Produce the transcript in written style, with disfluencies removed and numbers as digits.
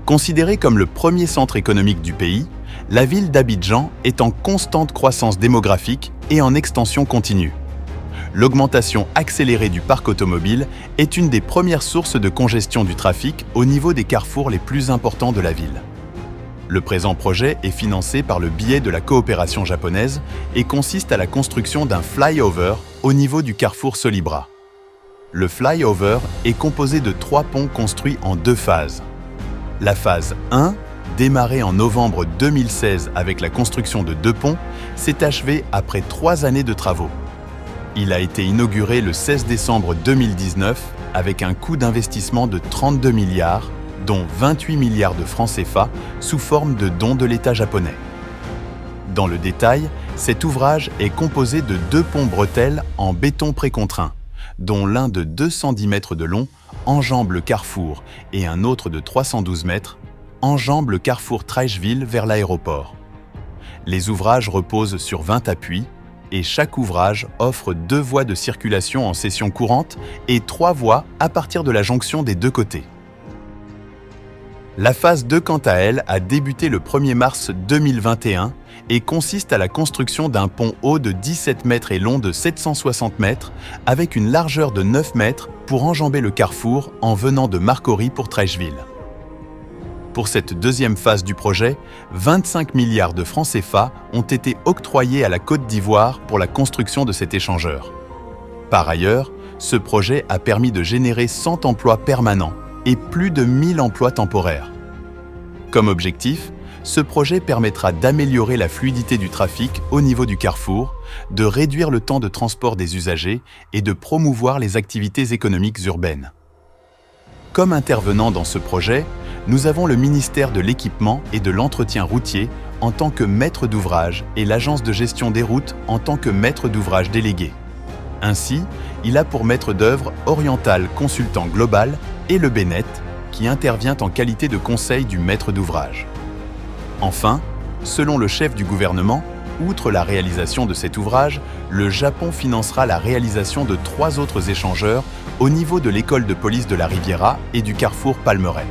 Considérée comme le premier centre économique du pays, la ville d'Abidjan est en constante croissance démographique et en extension continue. L'augmentation accélérée du parc automobile est une des premières sources de congestion du trafic au niveau des carrefours les plus importants de la ville. Le présent projet est financé par le biais de la coopération japonaise et consiste à la construction d'un flyover au niveau du carrefour Solibra. Le flyover est composé de 3 ponts construits en 2 phases. La phase 1, démarrée en novembre 2016 avec la construction de 2 ponts, s'est achevée après 3 années de travaux. Il a été inauguré le 16 décembre 2019 avec un coût d'investissement de 32 milliards, dont 28 milliards de francs CFA sous forme de dons de l'État japonais. Dans le détail, cet ouvrage est composé de 2 ponts bretelles en béton précontraint, dont l'un de 210 mètres de long enjambe le carrefour et un autre de 312 mètres enjambe le carrefour Treichville vers l'aéroport. Les ouvrages reposent sur 20 appuis et chaque ouvrage offre 2 voies de circulation en session courante et 3 voies à partir de la jonction des 2 côtés. La phase 2, quant à elle, a débuté le 1er mars 2021 et consiste à la construction d'un pont haut de 17 mètres et long de 760 mètres avec une largeur de 9 mètres pour enjamber le carrefour en venant de Marcory pour Treichville. Pour cette deuxième phase du projet, 25 milliards de francs CFA ont été octroyés à la Côte d'Ivoire pour la construction de cet échangeur. Par ailleurs, ce projet a permis de générer 100 emplois permanents et plus de 1000 emplois temporaires. Comme objectif, ce projet permettra d'améliorer la fluidité du trafic au niveau du carrefour, de réduire le temps de transport des usagers et de promouvoir les activités économiques urbaines. Comme intervenant dans ce projet, nous avons le ministère de l'Équipement et de l'Entretien routier en tant que maître d'ouvrage et l'Agence de gestion des routes en tant que maître d'ouvrage délégué. Ainsi, il a pour maître d'œuvre Oriental Consultant Global et le BNET, qui intervient en qualité de conseil du maître d'ouvrage. Enfin, selon le chef du gouvernement, outre la réalisation de cet ouvrage, le Japon financera la réalisation de 3 autres échangeurs au niveau de l'école de police de la Riviera et du carrefour Palmeraie.